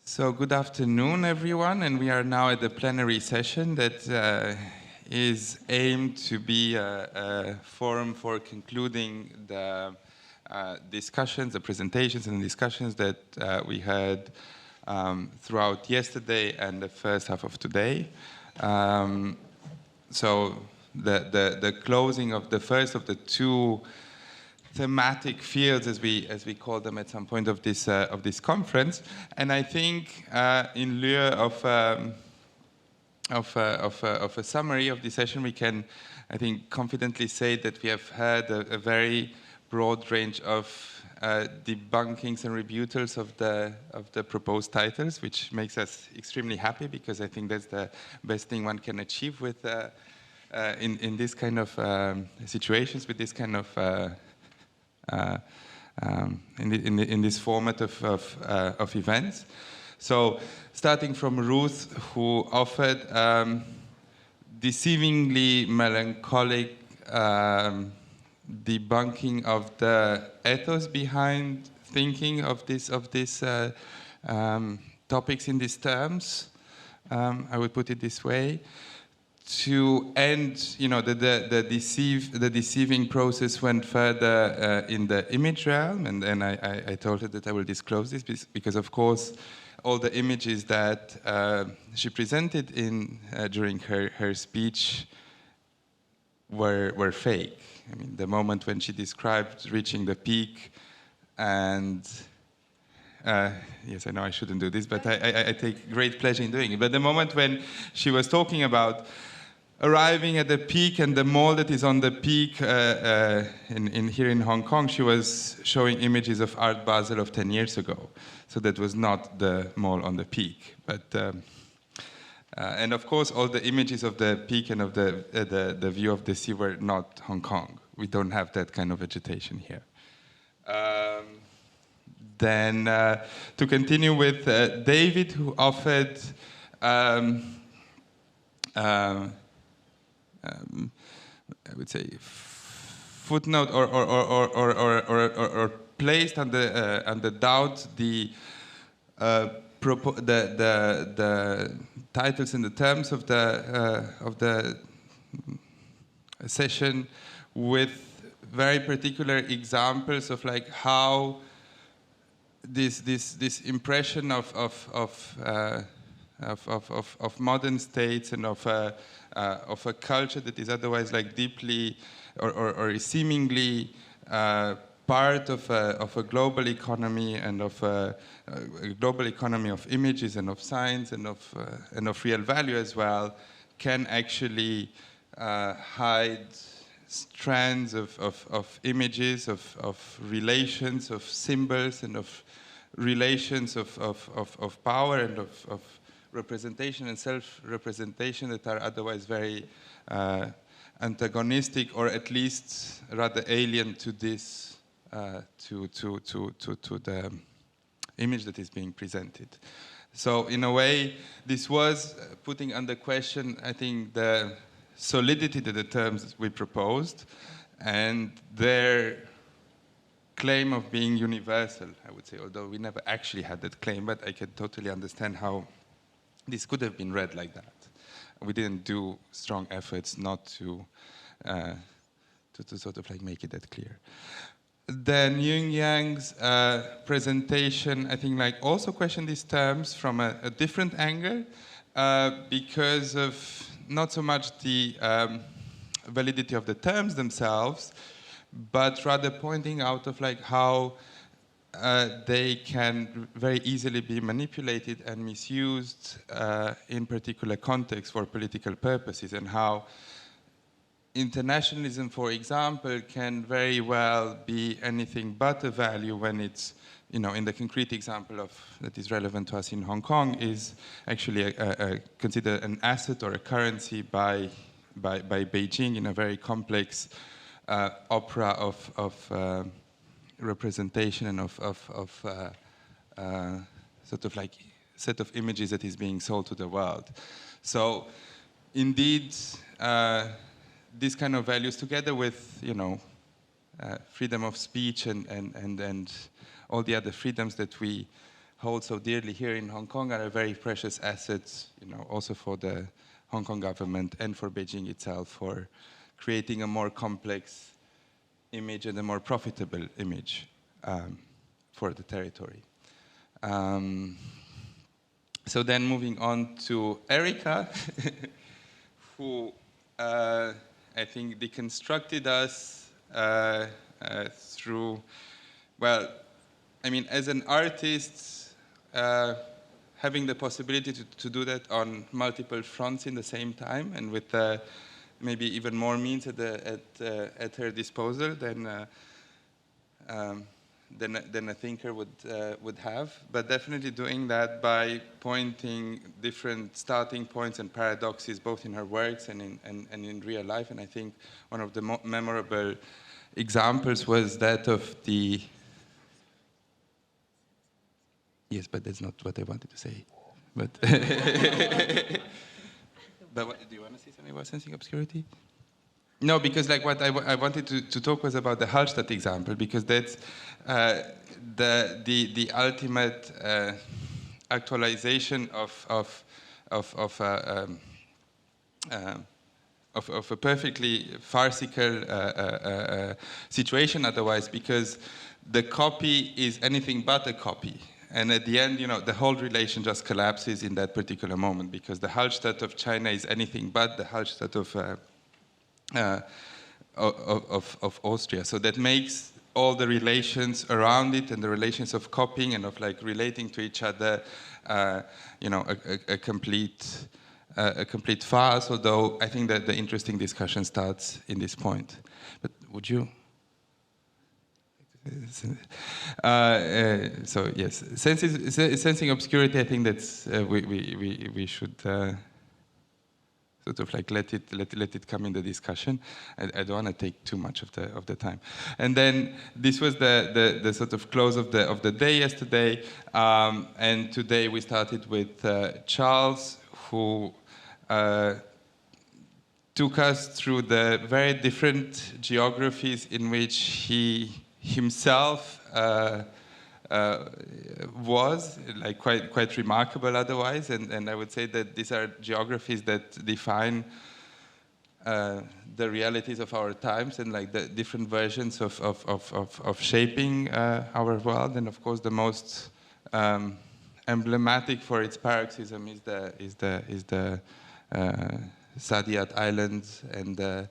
So good afternoon, everyone, and we are now at the plenary session that is aimed to be a forum for concluding the discussions, the presentations and discussions that we had throughout yesterday and the first half of today. So the closing of the first of the two thematic fields, as we call them at some point of this conference, and I think in lieu of a summary of the session, we can, I think, confidently say that we have had a very broad range of debunkings and rebuttals of the proposed titles, which makes us extremely happy because I think that's the best thing one can achieve with in this kind of situations, with this kind of in this format of events. So starting from Ruth, who offered deceivingly melancholic debunking of the ethos behind thinking of these topics in these terms, I would put it this way, to end, the deceiving process went further in the image realm, and then I told her that I will disclose this because, of course, all the images that she presented during her speech were fake. I mean, the moment when she described reaching the peak, and yes, I know I shouldn't do this, but I take great pleasure in doing it. But the moment when she was talking about arriving at the peak and the mall that is on the peak here in Hong Kong, she was showing images of Art Basel of 10 years ago. So that was not the mall on the peak. But and of course, all the images of the peak and of the view of the sea were not Hong Kong. We don't have that kind of vegetation here. Then to continue with David, who offered I would say footnote or placed under doubt the titles and the terms of the session, with very particular examples of like how this impression of modern states and of a culture that is otherwise like deeply or is seemingly part of a global economy and of a global economy of images and of science and of real value as well, can actually hide strands of images, of relations, of symbols, and of relations of power and of representation and self-representation that are otherwise very antagonistic, or at least rather alien to this, to the image that is being presented. So in a way, this was putting under question, I think, the solidity of the terms we proposed and their claim of being universal, I would say, although we never actually had that claim, but I can totally understand how this could have been read like that. We didn't do strong efforts not to sort of like make it that clear. Then Yung Yang's presentation, I think, like also questioned these terms from a different angle because of not so much the validity of the terms themselves, but rather pointing out of like how they can very easily be manipulated and misused in particular contexts for political purposes, and how internationalism, for example, can very well be anything but a value when it's, in the concrete example that is relevant to us in Hong Kong, is actually considered an asset or a currency by Beijing in a very complex opera of representation and of sort of like set of images that is being sold to the world. So indeed, these kind of values, together with freedom of speech and all the other freedoms that we hold so dearly here in Hong Kong are very precious assets, also for the Hong Kong government and for Beijing itself, for creating a more complex image and a more profitable image for the territory. So then moving on to Erica, who I think deconstructed us through, well, I mean, as an artist, having the possibility to do that on multiple fronts in the same time, and with maybe even more means at her disposal than a thinker would have, but definitely doing that by pointing different starting points and paradoxes, both in her works and in real life. And I think one of the memorable examples was that of the. Yes, but that's not what I wanted to say. But, but what, do you want to say something about sensing obscurity? No, because like what I wanted to talk was about the Hallstatt example, because that's the ultimate actualization of a perfectly farcical situation otherwise, because the copy is anything but a copy. And at the end, the whole relation just collapses in that particular moment, because the Hallstatt of China is anything but the Hallstatt of Austria. So that makes all the relations around it and the relations of copying and of like relating to each other, a complete farce. Although I think that the interesting discussion starts in this point. But would you? So yes, sensing obscurity. I think that's we should sort of like let it come in the discussion. I don't want to take too much of the time. And then this was the sort of close of the day yesterday, and today we started with Charles, who took us through the very different geographies in which he himself was like quite remarkable otherwise, and I would say that these are geographies that define the realities of our times and like the different versions of shaping our world. And of course, the most emblematic for its paroxysm is the Saadiat Islands and the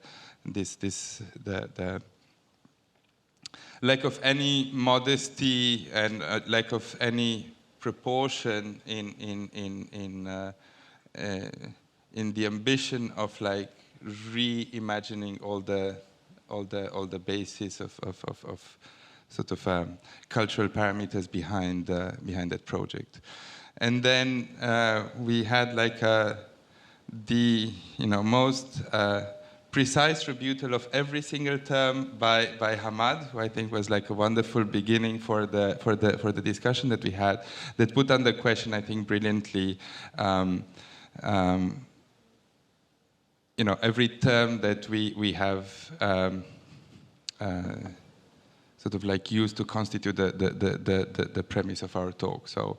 lack of any modesty and lack of any proportion in the ambition of like reimagining all the basis of sort of cultural parameters behind that project. And then we had like the most precise rebuttal of every single term by Hamad, who I think was like a wonderful beginning for the discussion that we had, that put under question, I think, brilliantly, every term that we have sort of like used to constitute the premise of our talk. So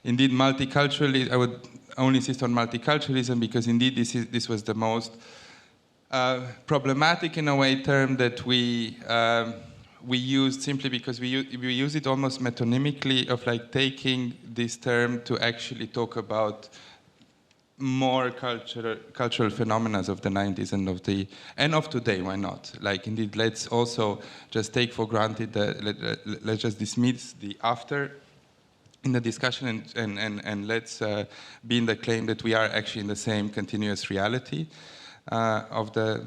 indeed, multiculturalism, I would only insist on multiculturalism because indeed this was the most problematic in a way term that we used simply because we use it almost metonymically, of like taking this term to actually talk about more cultural phenomena of the 90s and of today. Why not? Like indeed, let's also just take for granted that let's just dismiss the after in the discussion and let's be in the claim that we are actually in the same continuous reality. So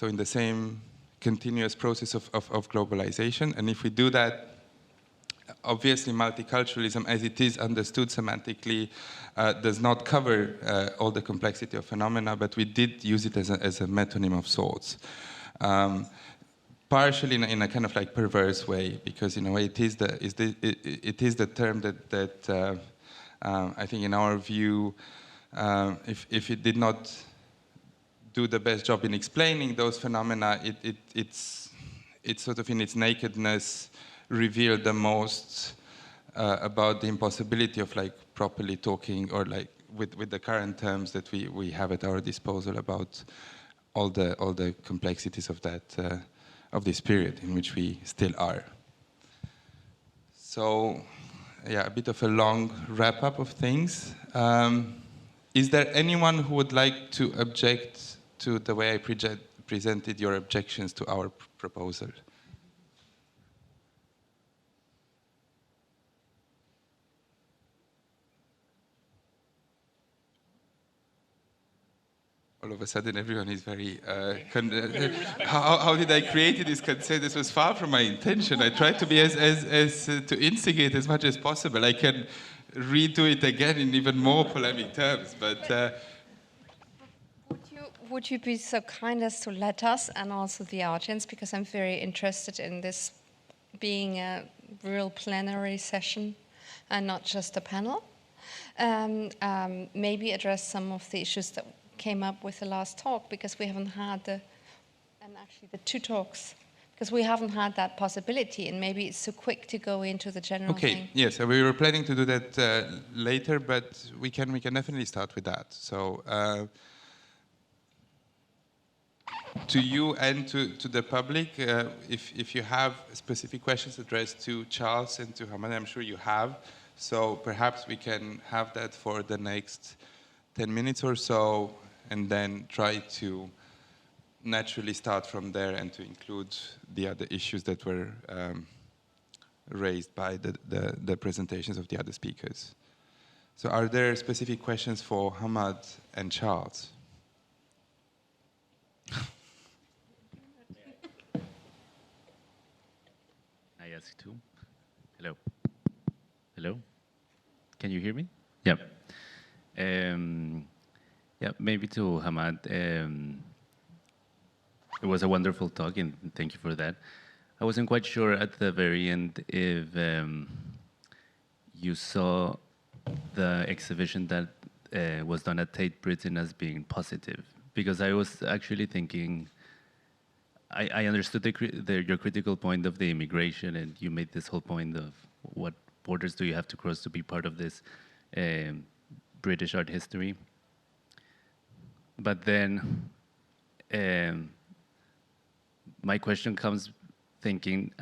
in the same continuous process of globalization. And if we do that, obviously multiculturalism, as it is understood semantically, does not cover all the complexity of phenomena, but we did use it as a metonym of sorts. Partially in a kind of like perverse way, because in a way it is the term that I think in our view, if it did not do the best job in explaining those phenomena, it's sort of in its nakedness revealed the most about the impossibility of like properly talking or like with the current terms that we have at our disposal about all the complexities of that of this period in which we still are. So, yeah, a bit of a long wrap up of things. Is there anyone who would like to object to the way I presented your objections to our proposal? All of a sudden, everyone is very. How did I create this consent? This was far from my intention. I tried to be to instigate as much as possible. I can redo it again in even more polemic terms, but. Would you be so kind as to let us and also the audience, because I'm very interested in this being a real plenary session and not just a panel, maybe address some of the issues that came up with the last talk, because we haven't had the two talks, because we haven't had that possibility, and maybe it's too quick to go into the general thing. Yes, so we were planning to do that later, but we can definitely start with that. So to you and to the public, if you have specific questions addressed to Charles and to Hamad, I'm sure you have. So perhaps we can have that for the next 10 minutes or so, and then try to naturally start from there and to include the other issues that were raised by the presentations of the other speakers. So are there specific questions for Hamad and Charles? I ask too. Hello. Hello. Can you hear me? Yep. Yeah, maybe to Hamad. It was a wonderful talk, and thank you for that. I wasn't quite sure at the very end if you saw the exhibition that was done at Tate Britain as being positive, because I was actually thinking, I understood your critical point of the immigration, and you made this whole point of what borders do you have to cross to be part of this British art history. But then my question comes thinking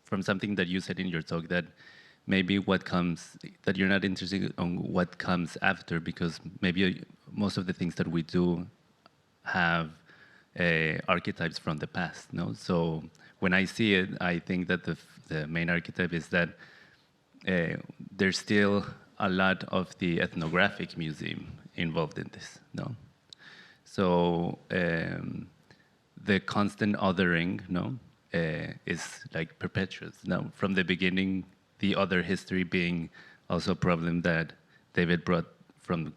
from something that you said in your talk, that maybe that you're not interested on what comes after, because maybe most of the things that we do have archetypes from the past, no? So when I see it, I think that the main archetype is that there's still a lot of the ethnographic museum involved in this, no? So the constant othering, no, is like perpetuates. Now, from the beginning, the other history being also a problem that David brought from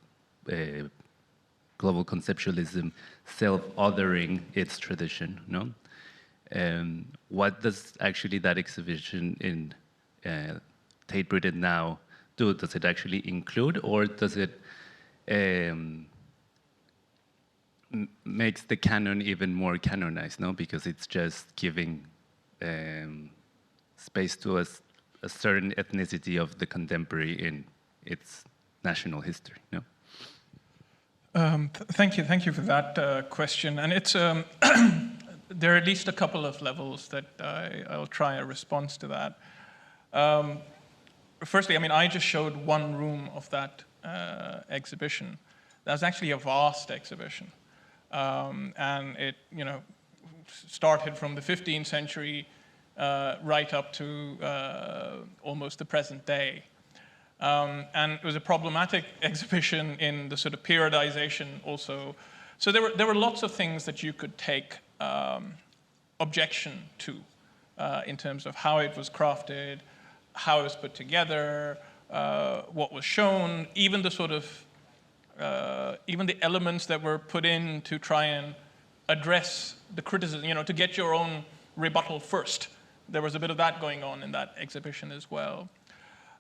global conceptualism, self-othering its tradition, no? What does actually that exhibition in Tate Britain now do? Does it actually include, or does it makes the canon even more canonized, no? Because it's just giving space to a certain ethnicity of the contemporary in its national history, no? Thank you for that question. And it's there are at least a couple of levels that I'll try a response to that. Firstly, I mean, I just showed one room of that exhibition. That was actually a vast exhibition. And it, started from the 15th century right up to almost the present day. And it was a problematic exhibition in the sort of periodization also. So there were lots of things that you could take objection to in terms of how it was crafted, how it was put together, what was shown, even the sort of even the elements that were put in to try and address the criticism, to get your own rebuttal first. There was a bit of that going on in that exhibition as well.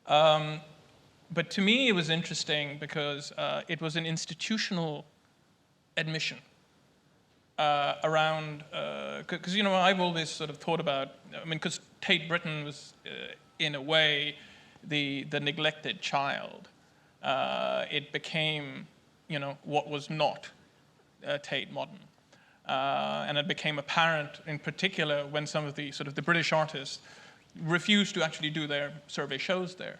But to me, it was interesting because it was an institutional admission around, because, I've always sort of thought about, because Tate Britain was, in a way, the neglected child, it became, what was not Tate Modern. And it became apparent, in particular, when some of the sort of the British artists refused to actually do their survey shows there.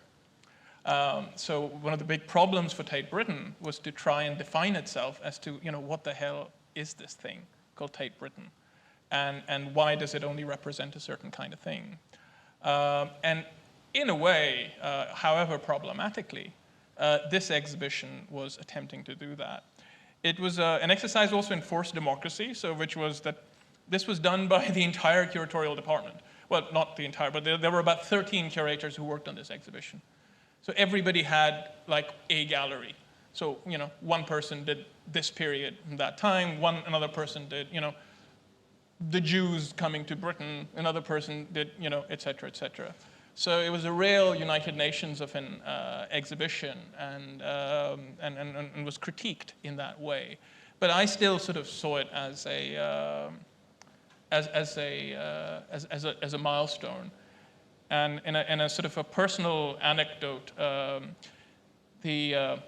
So one of the big problems for Tate Britain was to try and define itself as to, what the hell is this thing called Tate Britain? And why does it only represent a certain kind of thing? And in a way, however problematically, this exhibition was attempting to do that. It was an exercise also in forced democracy, so which was that this was done by the entire curatorial department. Well, not the entire, but there were about 13 curators who worked on this exhibition. So everybody had like a gallery. So, one person did this period that time, another person did, the Jews coming to Britain, another person did, et cetera, et cetera. So it was a real United Nations of an exhibition, and was critiqued in that way. But I still sort of saw it as a milestone. And in a sort of a personal anecdote, the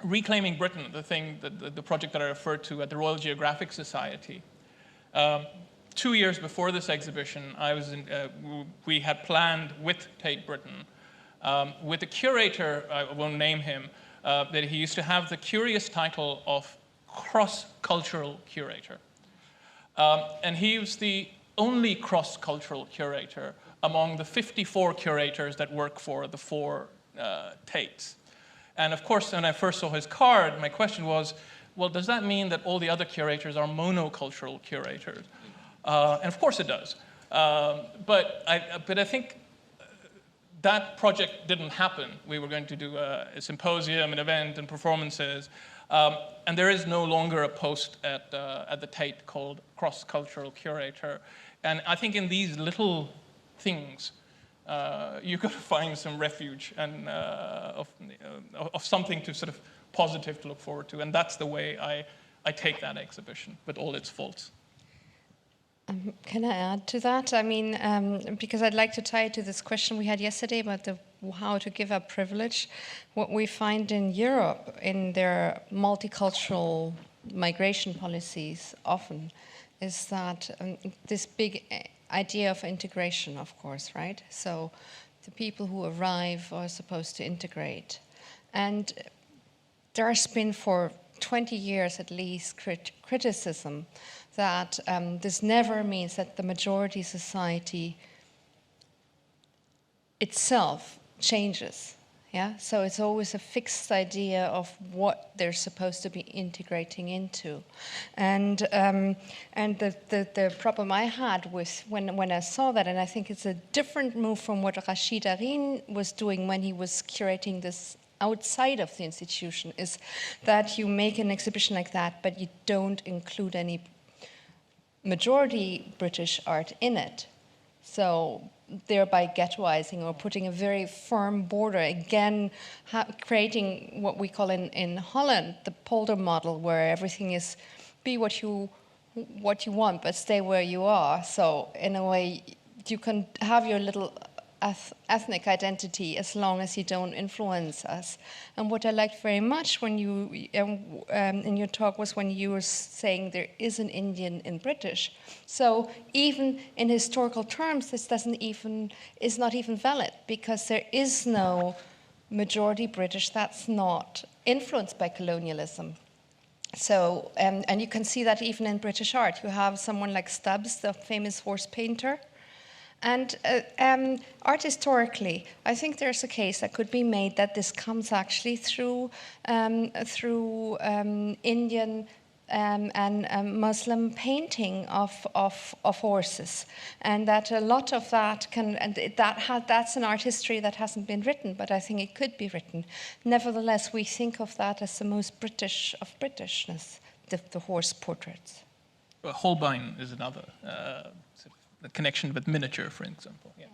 Reclaiming Briton, the project that I referred to at the Royal Geographic Society. 2 years before this exhibition, we had planned with Tate Britain, with a curator, I won't name him, that he used to have the curious title of cross-cultural curator. And he was the only cross-cultural curator among the 54 curators that work for the 4 Tates. And of course, when I first saw his card, my question was, well, does that mean that all the other curators are monocultural curators? And of course it does. But I think that project didn't happen. We were going to do a symposium, an event, and performances. And there is no longer a post at the Tate called cross-cultural curator. And I think in these little things, you've got to find some refuge and of something to sort of positive to look forward to. And that's the way I take that exhibition, with all its faults. Can I add to that? I mean, because I'd like to tie it to this question we had yesterday about how to give up privilege. What we find in Europe in their multicultural migration policies often is that this big idea of integration, of course, right? So the people who arrive are supposed to integrate. And there's been for 20 years at least criticism that this never means that the majority society itself changes. Yeah, so it's always a fixed idea of what they're supposed to be integrating into, and the problem I had with when I saw that, and I think it's a different move from what Rashid Arin was doing when he was curating this outside of the institution, is that you make an exhibition like that, but you don't include any majority British art in it. So thereby ghettoizing or putting a very firm border, again, creating what we call in Holland the polder model, where everything is be what you want, but stay where you are. So in a way, you can have your little ethnic identity as long as you don't influence us. And what I liked very much when you in your talk was when you were saying there is an Indian in British. So even in historical terms, this is not even valid, because there is no majority British that's not influenced by colonialism. So and you can see that even in British art. You have someone like Stubbs, the famous horse painter. And art historically, I think there's a case that could be made that this comes actually through Indian and Muslim painting of horses, and that a lot of that that's an art history that hasn't been written, but I think it could be written. Nevertheless, we think of that as the most British of Britishness, the horse portraits. Well, Holbein is another. The connection with miniature, for example. Yeah.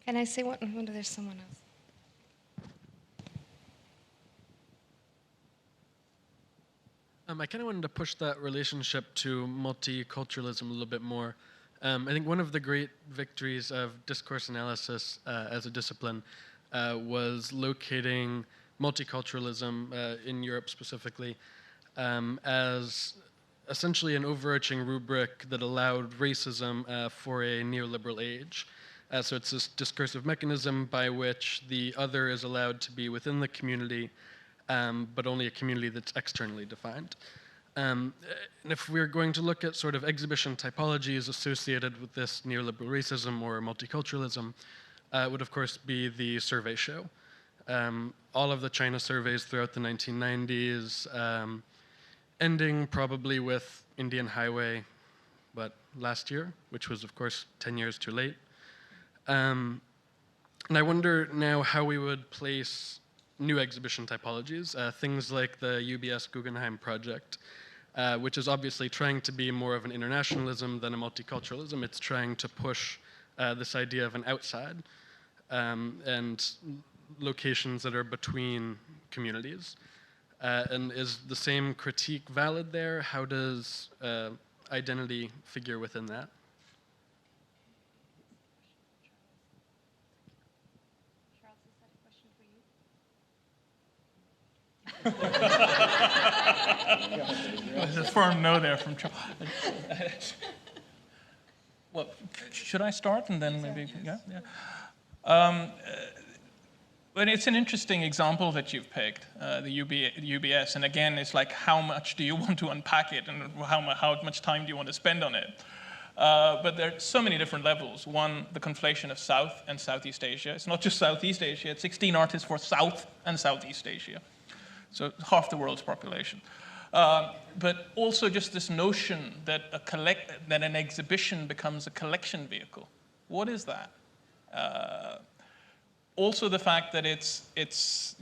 Can I say what? No, there's someone else. I kind of wanted to push that relationship to multiculturalism a little bit more. I think one of the great victories of discourse analysis as a discipline was locating multiculturalism in Europe specifically as essentially an overarching rubric that allowed racism for a neoliberal age. So it's this discursive mechanism by which the other is allowed to be within the community, but only a community that's externally defined. And if we're going to look at sort of exhibition typologies associated with this neoliberal racism or multiculturalism, it would of course be the survey show. All of the China surveys throughout the 1990s, ending probably with Indian Highway, but last year, which was of course 10 years too late. And I wonder now how we would place new exhibition typologies, things like the UBS Guggenheim project, which is obviously trying to be more of an internationalism than a multiculturalism. It's trying to push this idea of an outside and locations that are between communities. And is the same critique valid there? How does identity figure within that? There's a firm no there from Charles. Well, should I start and then maybe, yeah? But it's an interesting example that you've picked, the UBS, and again, it's like how much do you want to unpack it and how much time do you want to spend on it? But there are so many different levels. One, the conflation of South and Southeast Asia. It's not just Southeast Asia, it's 16 artists for South and Southeast Asia. So half the world's population. But also just this notion that that an exhibition becomes a collection vehicle. What is that? Also the fact that it's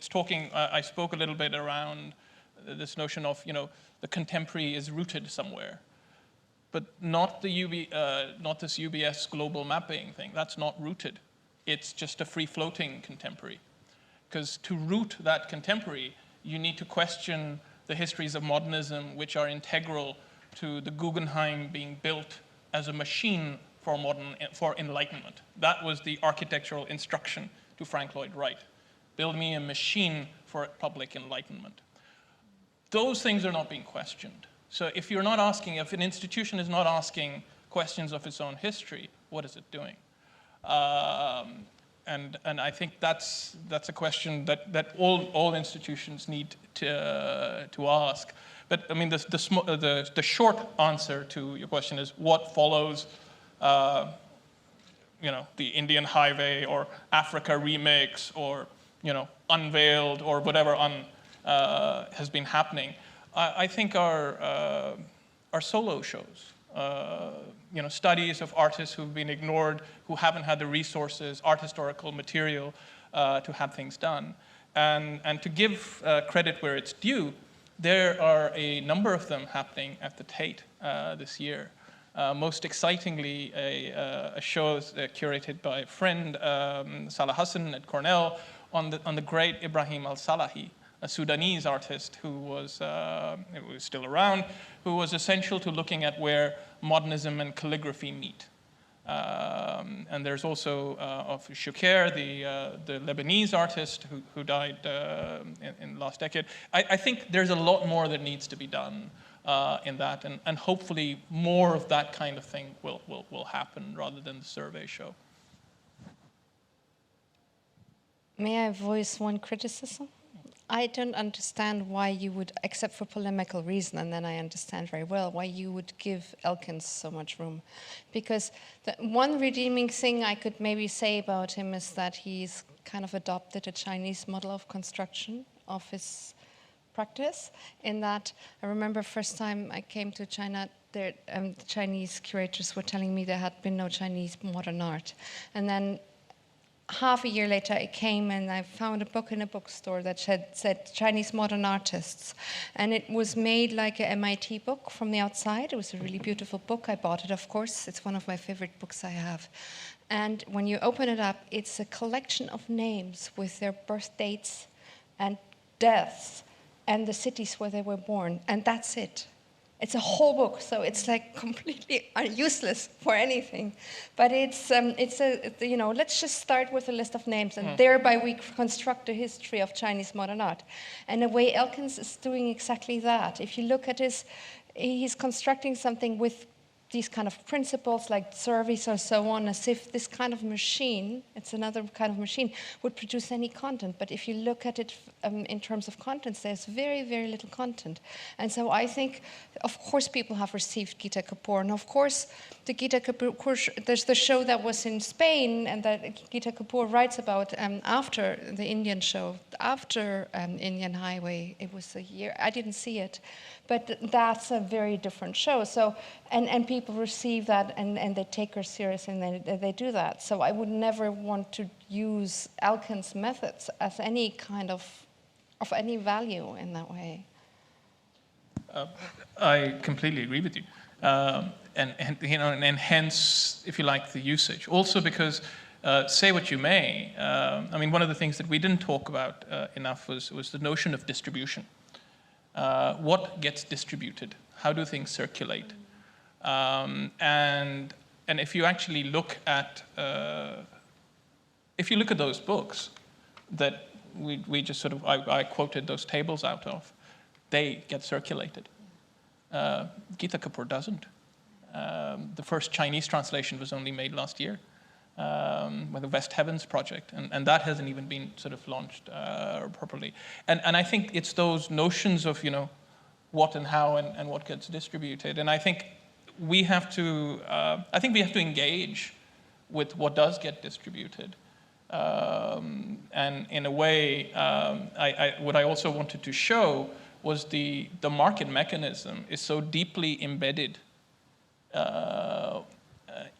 talking. I spoke a little bit around this notion of the contemporary is rooted somewhere, but not not this UBS global mapping thing. That's not rooted. It's just a free floating contemporary. Because to root that contemporary, you need to question the histories of modernism, which are integral to the Guggenheim being built as a machine for enlightenment. That was the architectural instruction to Frank Lloyd Wright. Build me a machine for public enlightenment. Those things are not being questioned. So if an institution is not asking questions of its own history, what is it doing? And I think that's a question that all institutions need to ask. But I mean, the short answer to your question is what follows, the Indian Highway or Africa Remix or Unveiled or whatever has been happening. I think our solo shows. Studies of artists who've been ignored, who haven't had the resources, art historical material to have things done. And to give credit where it's due, there are a number of them happening at the Tate this year. Most excitingly, a show curated by a friend, Salah Hassan at Cornell, on the great Ibrahim al-Salahi, a Sudanese artist who was still around, who was essential to looking at where modernism and calligraphy meet. And there's also of Shukair, the Lebanese artist who died in the last decade. I think there's a lot more that needs to be done in that, and hopefully more of that kind of thing will happen rather than the survey show. May I voice one criticism? I don't understand why you would, except for polemical reason, and then I understand very well, why you would give Elkins so much room. Because the one redeeming thing I could maybe say about him is that he's kind of adopted a Chinese model of construction of his practice, in that I remember first time I came to China, the Chinese curators were telling me there had been no Chinese modern art. And then half a year later, I came and I found a book in a bookstore that said Chinese modern artists. And it was made like an MIT book from the outside. It was a really beautiful book. I bought it, of course. It's one of my favorite books I have. And when you open it up, it's a collection of names with their birth dates and deaths and the cities where they were born, and that's it. It's a whole book, so it's like completely useless for anything. But it's let's just start with a list of names, and thereby we construct a history of Chinese modern art. And the way Elkins is doing exactly that. If you look at he's constructing something with these kind of principles like surveys or so on, as if this kind of machine, it's another kind of machine, would produce any content. But if you look at it in terms of contents, there's very, very little content. And so I think, of course, people have received Gita Kapoor. And of course, the Gita Kapoor, there's the show that was in Spain and that Gita Kapoor writes about after the Indian show, after Indian Highway. It was a year, I didn't see it. But that's a very different show. So, and people receive that and they take her serious and they do that. So I would never want to use Elkins' methods as any kind of any value in that way. I completely agree with you. And hence, if you like, the usage. Also because, say what you may, I mean, one of the things that we didn't talk about enough was the notion of distribution. What gets distributed? How do things circulate? And if you actually look at those books that we just sort of I quoted those tables out of, they get circulated. Gita Kapoor doesn't. The first Chinese translation was only made last year. With the West Heavens project, and that hasn't even been sort of launched properly. And I think it's those notions of, what and how and what gets distributed. And I think we have to engage with what does get distributed. And in a way, what I also wanted to show was the market mechanism is so deeply embedded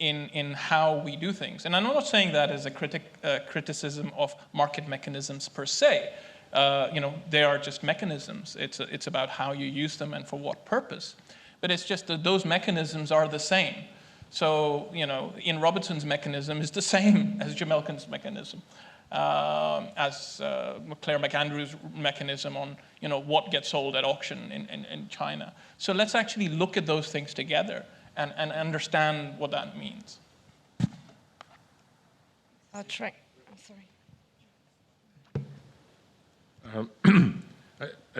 in how we do things. And I'm not saying that as a criticism of market mechanisms per se. They are just mechanisms. It's about how you use them and for what purpose. But it's just that those mechanisms are the same. So, Ian Robertson's mechanism is the same as Jim Elkins' mechanism, as Claire McAndrews' mechanism on, what gets sold at auction in China. So let's actually look at those things together and understand what that means. I'll try. I'm sorry.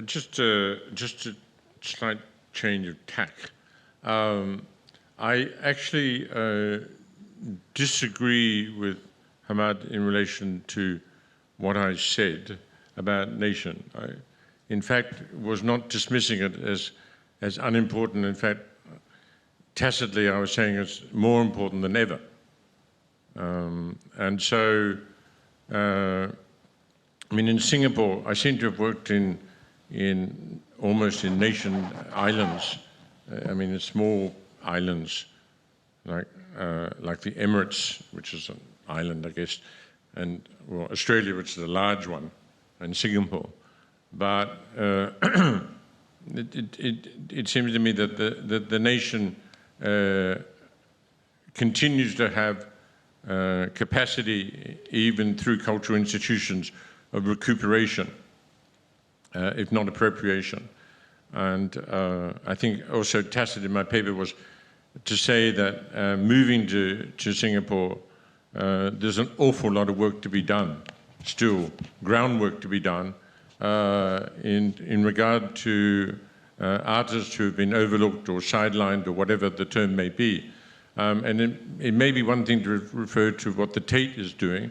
Just a slight change of tack. I actually disagree with Hamad in relation to what I said about nation. I, in fact, was not dismissing it as unimportant. In fact, tacitly, I was saying it's more important than ever. And so, in Singapore, I seem to have worked in almost in nation islands. In small islands, like the Emirates, which is an island, I guess, and Australia, which is a large one, and Singapore. But it seems to me that the nation continues to have capacity, even through cultural institutions, of recuperation, if not appropriation. And I think also tacit in my paper was to say that moving to Singapore, there's an awful lot of work to be done, still groundwork to be done in regard to artists who have been overlooked or sidelined or whatever the term may be. And it may be one thing to refer to what the Tate is doing,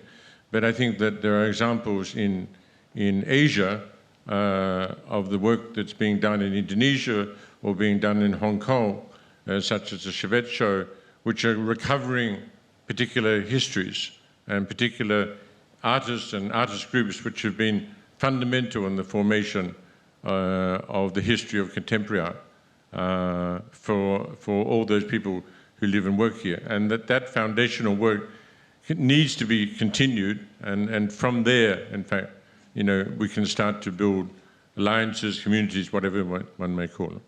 but I think that there are examples in Asia of the work that's being done in Indonesia or being done in Hong Kong, such as the Chevette Show, which are recovering particular histories and particular artists and artist groups which have been fundamental in the formation of the history of contemporary art for all those people who live and work here. And that foundational work needs to be continued, and from there, in fact, we can start to build alliances, communities, whatever one may call them.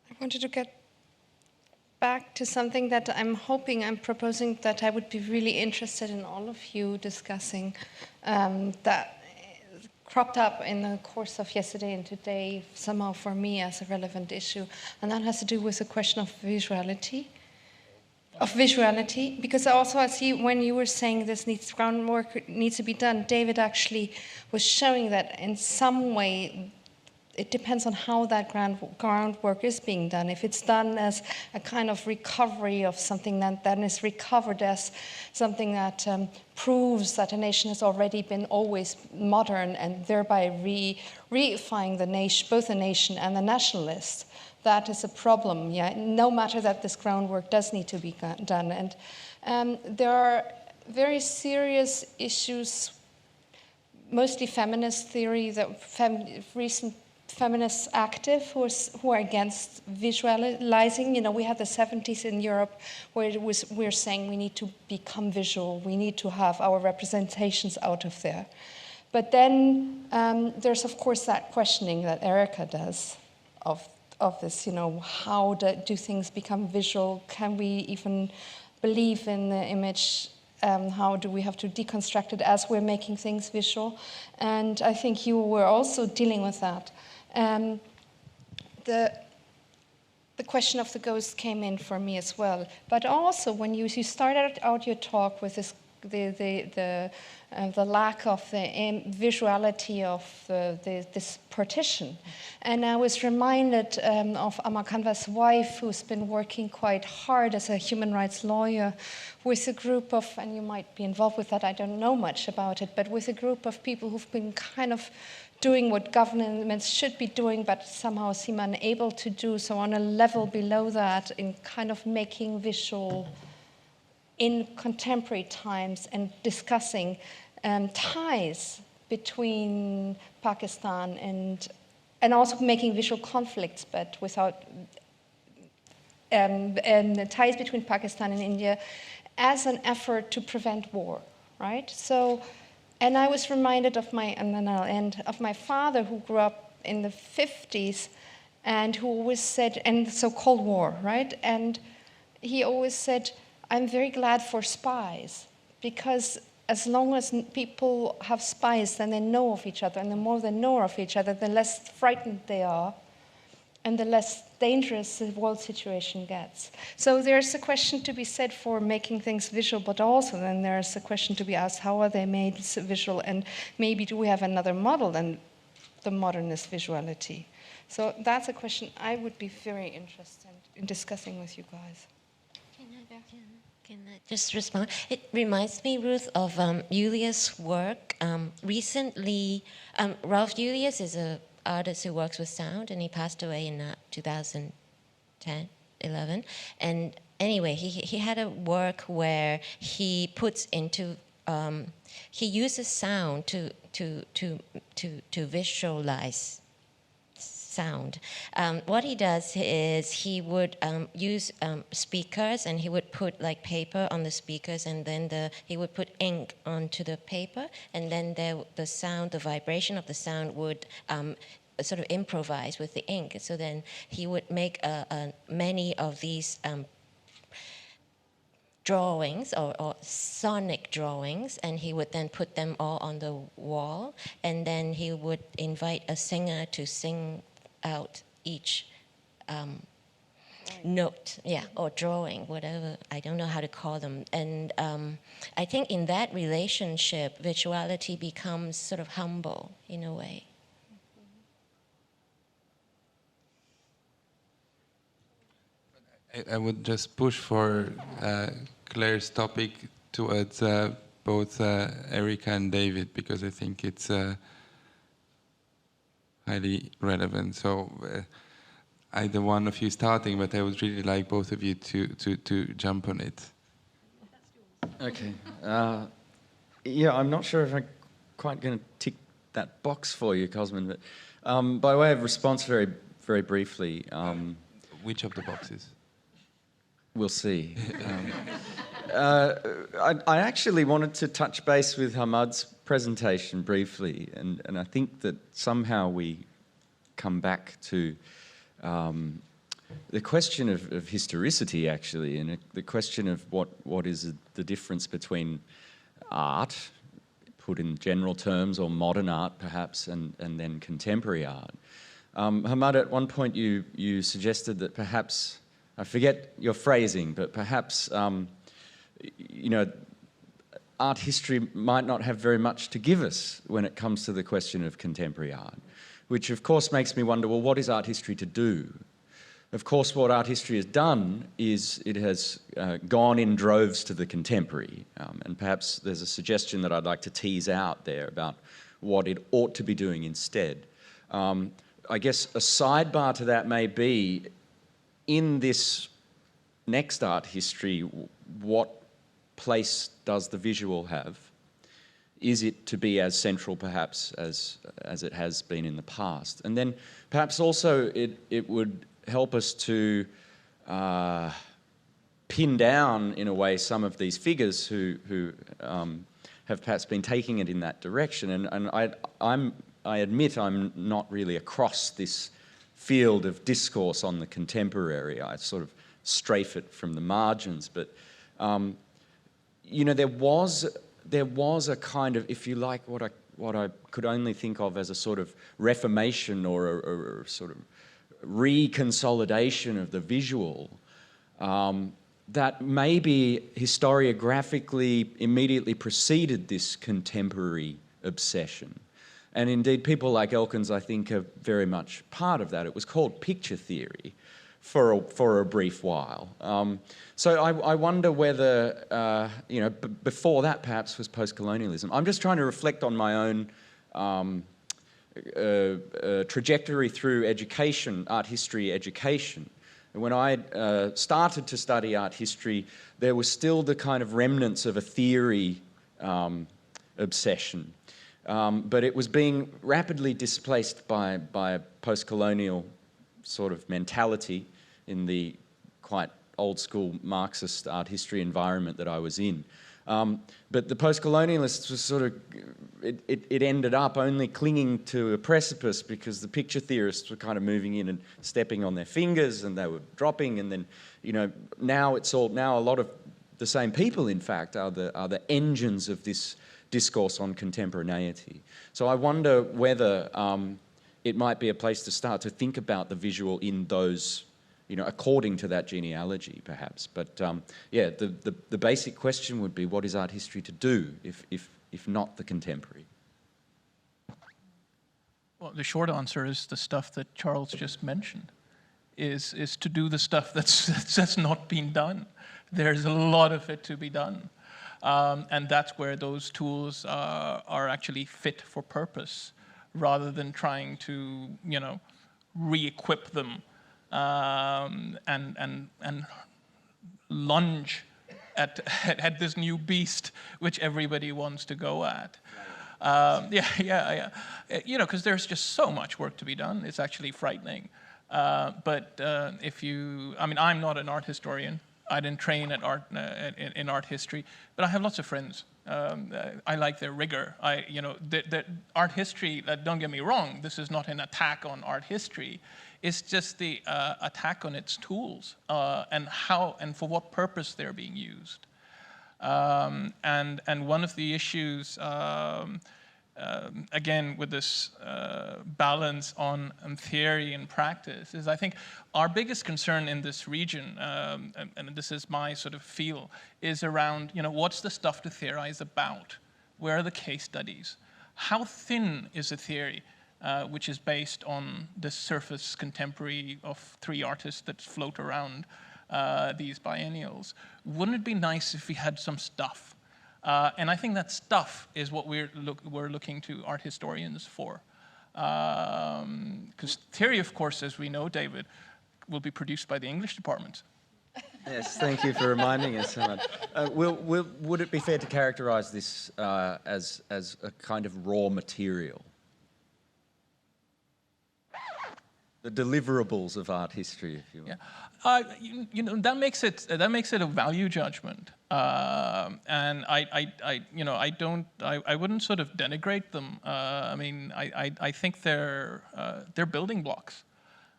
I wanted to get back to something that I'm proposing that I would be really interested in all of you discussing, that cropped up in the course of yesterday and today somehow for me as a relevant issue, and that has to do with the question of visuality. Because also I see when you were saying this groundwork needs to be done, David actually was showing that in some way it depends on how that groundwork is being done. If it's done as a kind of recovery of something that then is recovered as something that proves that a nation has already been always modern and thereby reifying the nation, both the nation and the nationalist, that is a problem, yeah, no matter that this groundwork does need to be done. And there are very serious issues, mostly feminist theory, that recent feminists active who are against visualizing. You know, we had the 70s in Europe where we're saying we need to become visual, we need to have our representations out of there. But then there's of course that questioning that Erica does of this, you know, how do things become visual? Can we even believe in the image? How do we have to deconstruct it as we're making things visual? And I think you were also dealing with that. The question of the ghost came in for me as well. But also, when you started out your talk with this, the lack of the visuality of this partition, and I was reminded of Amakanva's wife, who's been working quite hard as a human rights lawyer with a group of, and you might be involved with that, I don't know much about it, but with a group of people who've been kind of doing what governments should be doing, but somehow seem unable to do, so on a level below that, in kind of making visual in contemporary times and discussing ties between Pakistan and also making visual conflicts, but without the ties between Pakistan and India as an effort to prevent war, right? So, and I was reminded of my father, who grew up in the 50s and who always said, and so Cold War, right? And he always said, I'm very glad for spies, because as long as people have spies, then they know of each other, and the more they know of each other, the less frightened they are, and the less dangerous the world situation gets. So there's a question to be said for making things visual, but also then there's a question to be asked, how are they made visual, and maybe do we have another model than the modernist visuality? So that's a question I would be very interested in discussing with you guys. Can I just respond? It reminds me, Ruth, of Julius' work. Recently, Ralph Julius is an artist who works with sound, and he passed away in 2010, 11. And anyway, he had a work where he puts into, he uses sound to visualize sound. What he does is he would use speakers, and he would put like paper on the speakers, and then he would put ink onto the paper, and then the sound, the vibration of the sound would sort of improvise with the ink. So then he would make many of these drawings or sonic drawings, and he would then put them all on the wall, and then he would invite a singer to sing out each note, or drawing, whatever, I don't know how to call them. And I think in that relationship, visuality becomes sort of humble in a way. I would just push for Claire's topic towards both Erica and David, because I think it's highly relevant. So either one of you starting, but I would really like both of you to jump on it. Okay. Yeah, I'm not sure if I'm quite going to tick that box for you, Cosmin, but by way of response, very, very briefly. Which of the boxes? We'll see. I actually wanted to touch base with Hamad's presentation briefly, and I think that somehow we come back to the question of historicity, actually, and the question of what is the difference between art, put in general terms, or modern art perhaps, and then contemporary art. Hamad, at one point you suggested that perhaps, I forget your phrasing, but perhaps you know, art history might not have very much to give us when it comes to the question of contemporary art, which of course makes me wonder, well, what is art history to do? Of course, what art history has done is it has gone in droves to the contemporary, and perhaps there's a suggestion that I'd like to tease out there about what it ought to be doing instead. I guess a sidebar to that may be, in this next art history, what place does the visual have? Is it to be as central perhaps as it has been in the past? And then perhaps also it would help us to pin down, in a way, some of these figures who have perhaps been taking it in that direction. And I admit I'm not really across this field of discourse on the contemporary. I sort of strafe it from the margins. But, you know, there was a kind of, if you like, what I could only think of as a sort of reformation or a sort of reconsolidation of the visual that maybe historiographically immediately preceded this contemporary obsession. And indeed, people like Elkins, I think, are very much part of that. It was called picture theory for a brief while. So I wonder whether, you know, before that perhaps was post-colonialism. I'm just trying to reflect on my own trajectory through education, art history education. And when I started to study art history, there was still the kind of remnants of a theory obsession. But it was being rapidly displaced by a post-colonial sort of mentality in the quite old-school Marxist art history environment that I was in. But the post-colonialists was sort of, it ended up only clinging to a precipice because the picture theorists were kind of moving in and stepping on their fingers, and they were dropping, and then, you know, now a lot of the same people, in fact, are the engines of this discourse on contemporaneity. So I wonder whether it might be a place to start to think about the visual in those, you know, according to that genealogy, perhaps. But yeah, the basic question would be, what is art history to do if not the contemporary? Well, the short answer is the stuff that Charles just mentioned, is to do the stuff that's not been done. There's a lot of it to be done. And that's where those tools are actually fit for purpose, rather than trying to, you know, re-equip them and lunge at this new beast which everybody wants to go at. Yeah. You know, because there's just so much work to be done. It's actually frightening. But if you, I mean, I'm not an art historian. I didn't train at in art history, but I have lots of friends. I like their rigor. You know, the art history. Don't get me wrong. This is not an attack on art history. It's just the attack on its tools and how and for what purpose they're being used. And one of the issues, again, with this balance on theory and practice, is I think our biggest concern in this region, and this is my sort of feel, is around, you know, what's the stuff to theorize about? Where are the case studies? How thin is a theory which is based on the surface contemporary of 3 artists that float around these biennials? Wouldn't it be nice if we had some stuff? And I think that stuff is what we're looking to art historians for. Because theory, of course, as we know, David, will be produced by the English department. Yes, thank you for reminding us so much. Would it be fair to characterize this as a kind of raw material? The deliverables of art history, if you will. Yeah, you know, that makes it a value judgment, and I wouldn't sort of denigrate them. I mean, I think they're building blocks.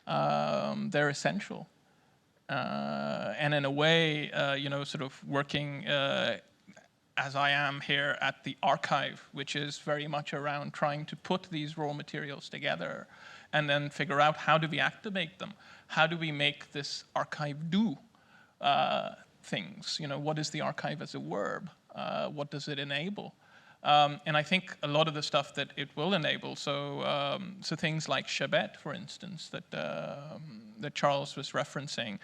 They're essential. And in a way, sort of working as I am here at the archive, which is very much around trying to put these raw materials together and then figure out how do we activate them? How do we make this archive do things? What is the archive as a verb? What does it enable? And I think a lot of the stuff that it will enable, so things like Shabet, for instance, that Charles was referencing,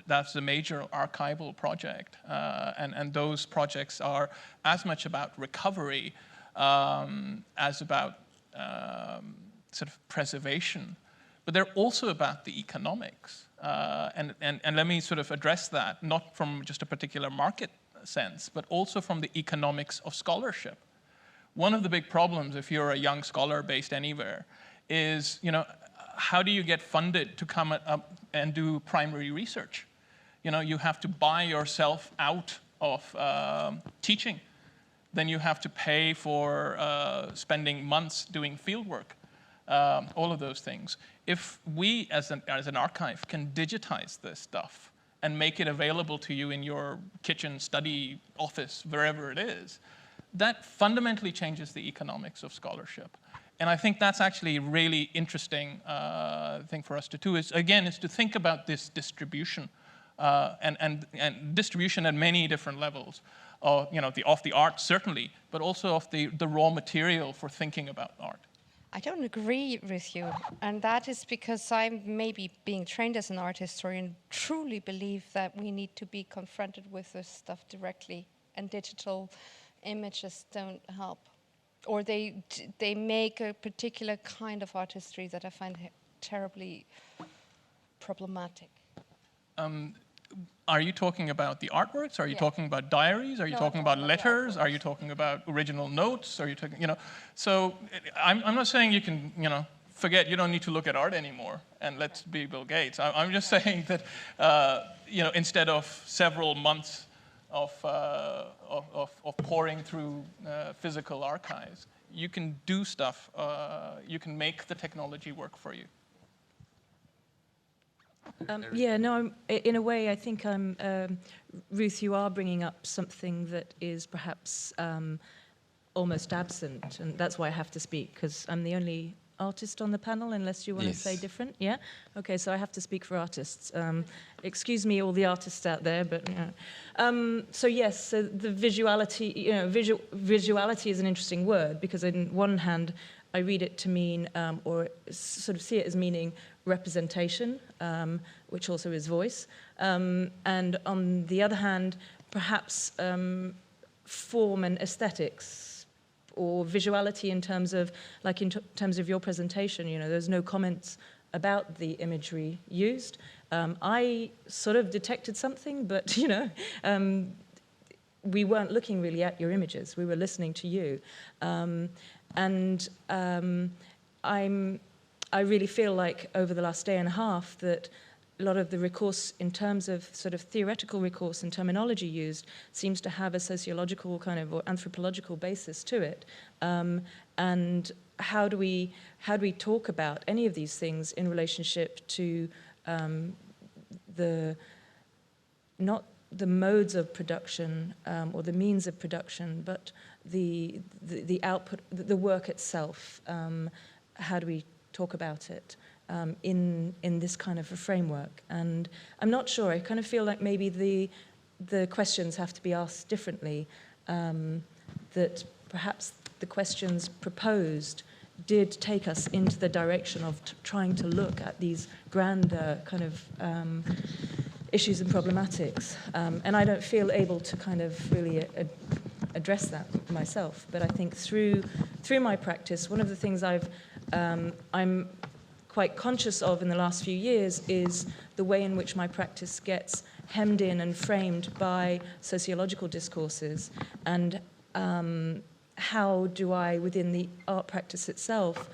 that's a major archival project. And those projects are as much about recovery as about sort of preservation. But they're also about the economics. And let me sort of address that, not from just a particular market sense, but also from the economics of scholarship. One of the big problems if you're a young scholar based anywhere is, how do you get funded to come up and do primary research? You have to buy yourself out of teaching. Then you have to pay for spending months doing fieldwork, all of those things. If we, as an archive, can digitize this stuff and make it available to you in your kitchen, study, office, wherever it is, that fundamentally changes the economics of scholarship. And I think that's actually a really interesting thing for us to do, is to think about this distribution, and distribution at many different levels, of the art, certainly, but also of the raw material for thinking about art. I don't agree with you, and that is because I'm maybe being trained as an art historian, truly believe that we need to be confronted with this stuff directly, and digital images don't help. Or they make a particular kind of art history that I find terribly problematic. Are you talking about the artworks? Are you talking about diaries? Are you talking about letters? Are you talking about original notes? Are you talking, So I'm not saying you can, forget, you don't need to look at art anymore and let's be Bill Gates. I'm just saying that, instead of several months of pouring through physical archives, you can do stuff, you can make the technology work for you. In a way, I think Ruth, you are bringing up something that is perhaps almost absent, and that's why I have to speak, because I'm the only artist on the panel, unless you want to say different. Yeah? Okay, so I have to speak for artists. Excuse me, all the artists out there, but so the visuality, visuality is an interesting word, because on one hand, I read it to mean, or sort of see it as meaning representation, which also is voice. And on the other hand, perhaps form and aesthetics, or visuality in terms of, like in terms of your presentation, there's no comments about the imagery used. I sort of detected something, but, we weren't looking really at your images. We were listening to you. I really feel like over the last day and a half that a lot of the recourse in terms of sort of theoretical recourse and terminology used seems to have a sociological kind of or anthropological basis to it. And how do we talk about any of these things in relationship to not the modes of production or the means of production, but the output, the work itself? How do we talk about it in this kind of a framework? And I'm not sure. I kind of feel like maybe the questions have to be asked differently. That perhaps the questions proposed did take us into the direction of trying to look at these grander kind of issues and problematics. And I don't feel able to kind of really address that myself. But I think through my practice, one of the things I'm quite conscious of in the last few years is the way in which my practice gets hemmed in and framed by sociological discourses, and how do I, within the art practice itself,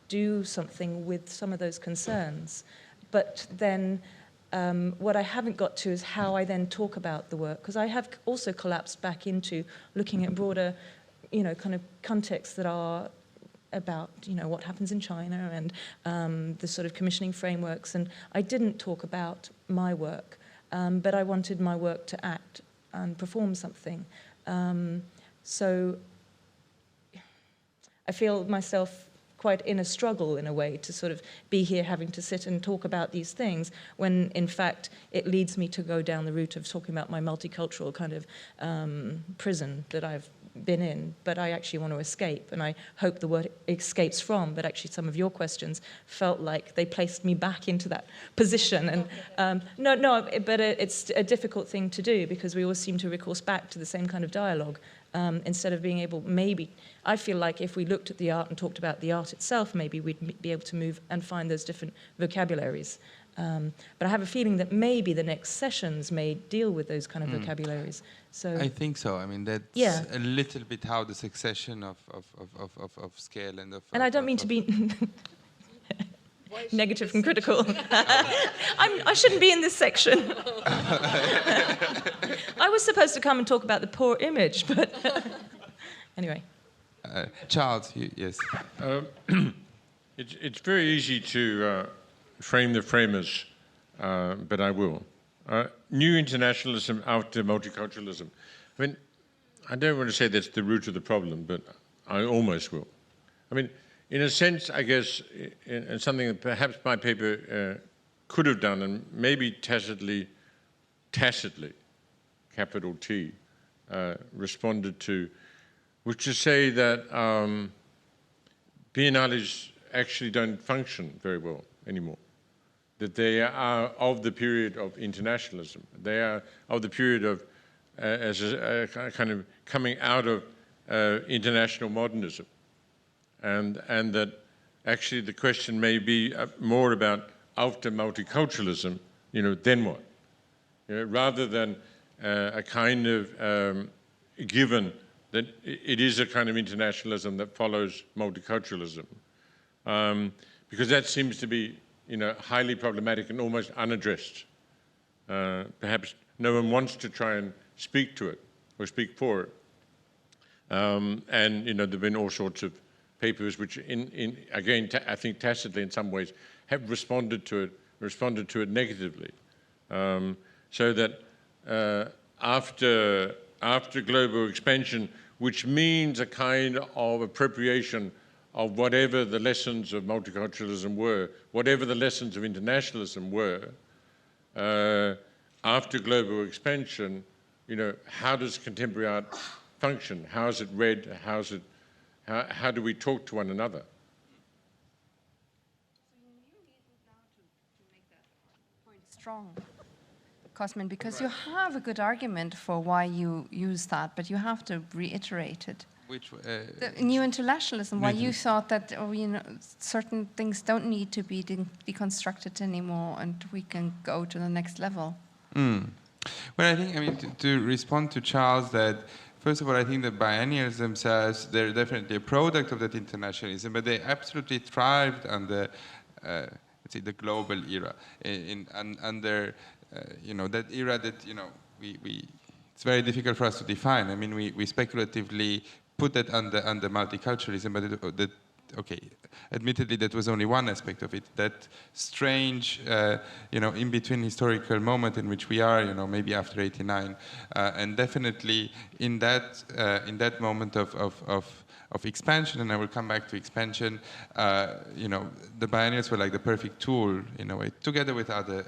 do something with some of those concerns. But then what I haven't got to is how I then talk about the work, because I have also collapsed back into looking at broader, kind of contexts that are about what happens in China and the sort of commissioning frameworks, and I didn't talk about my work, but I wanted my work to act and perform something. So I feel myself quite in a struggle in a way to sort of be here having to sit and talk about these things when in fact it leads me to go down the route of talking about my multicultural kind of prison that I've been in, but I actually want to escape, and I hope the word escapes from, but actually some of your questions felt like they placed me back into that position, and but it's a difficult thing to do because we always seem to recourse back to the same kind of dialogue instead of being able, maybe, I feel like if we looked at the art and talked about the art itself, maybe we'd be able to move and find those different vocabularies. But I have a feeling that maybe the next sessions may deal with those kind of vocabularies. So I think so. I mean, that's a little bit how the succession of scale and of... And I don't mean to be negative and critical. I shouldn't be in this section. I was supposed to come and talk about the poor image, but anyway. Charles, yes. It's very easy to frame the framers, but I will. New internationalism after multiculturalism. I mean, I don't want to say that's the root of the problem, but I almost will. I mean, in a sense, I guess, and something that perhaps my paper could have done, and maybe tacitly, capital T, responded to, which is to say that biennales actually don't function very well anymore. That they are of the period of internationalism. They are of the period of, as a kind of coming out of international modernism. And that actually the question may be more about after multiculturalism, then what? Rather than a kind of given that it is a kind of internationalism that follows multiculturalism. Because that seems to be highly problematic and almost unaddressed. Perhaps no one wants to try and speak to it or speak for it. And there have been all sorts of papers which, again, I think tacitly in some ways, have responded to it negatively. So that after global expansion, which means a kind of appropriation of whatever the lessons of multiculturalism were, whatever the lessons of internationalism were, after global expansion, how does contemporary art function? How is it read? How do we talk to one another? So you need now to make that point strong, Cosmin, because you have a good argument for why you use that, but you have to reiterate it. Which, the new internationalism, why you thought that certain things don't need to be deconstructed anymore and we can go to the next level. Well, I think, to respond to Charles, that first of all, I think the biennials themselves, they're definitely a product of that internationalism, but they absolutely thrived under, let's say, the global era, under, that era that, it's very difficult for us to define. I mean, we speculatively put that under multiculturalism, but okay, admittedly that was only one aspect of it. That strange, in-between historical moment in which we are, maybe after '89, and definitely in that moment of expansion, and I will come back to expansion. The biennials were like the perfect tool in a way, together with other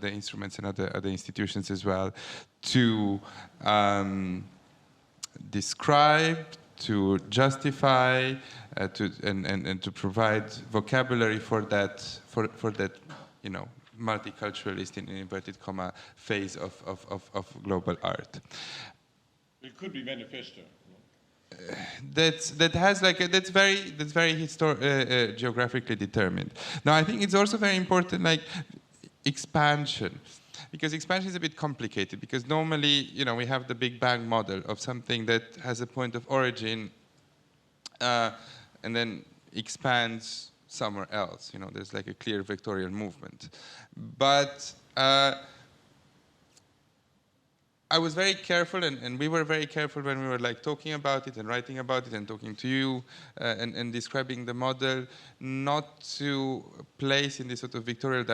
instruments and other institutions as well, to describe, to justify, and to provide vocabulary for that multiculturalist, in inverted comma, phase of global art. It could be manifesto. That's very geographically determined. Now, I think it's also very important, like expansion. Because expansion is a bit complicated, because normally, we have the Big Bang model of something that has a point of origin and then expands somewhere else. There's like a clear vectorial movement. But I I was very careful, and we were very careful when we were like talking about it and writing about it and talking to you and describing the model, not to place in this sort of vectorial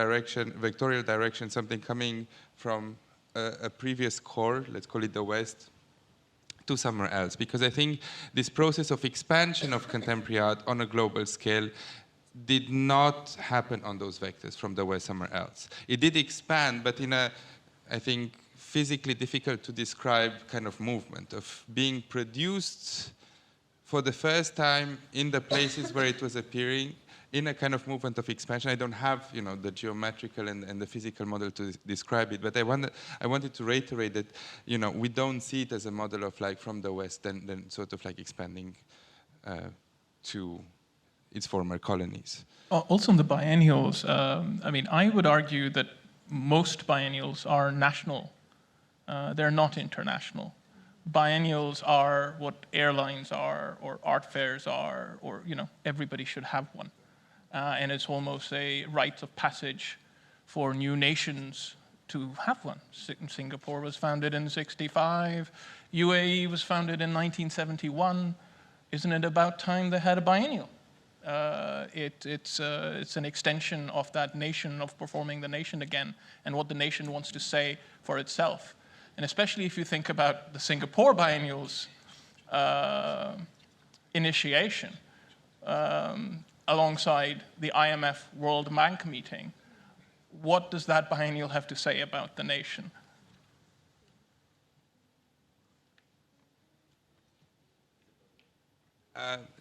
direction something coming from a previous core, let's call it the West, to somewhere else. Because I think this process of expansion of contemporary art on a global scale did not happen on those vectors from the West somewhere else. It did expand, but in a, I think, physically difficult to describe kind of movement of being produced for the first time in the places where it was appearing in a kind of movement of expansion. I don't have, you know, the geometrical and the physical model to describe it, but I wanted to reiterate that, you know, we don't see it as a model of like from the West then sort of like expanding to its former colonies. Also on the biennials, I mean, I would argue that most biennials are national. They're not international. Biennials are what airlines are, or art fairs are, or, you know, everybody should have one. And it's almost a rite of passage for new nations to have one. Singapore was founded in '65. UAE was founded in 1971. Isn't it about time they had a biennial? It's an extension of that nation, of performing the nation again, and what the nation wants to say for itself. And especially if you think about the Singapore biennial's initiation, alongside the IMF World Bank meeting, what does that biennial have to say about the nation?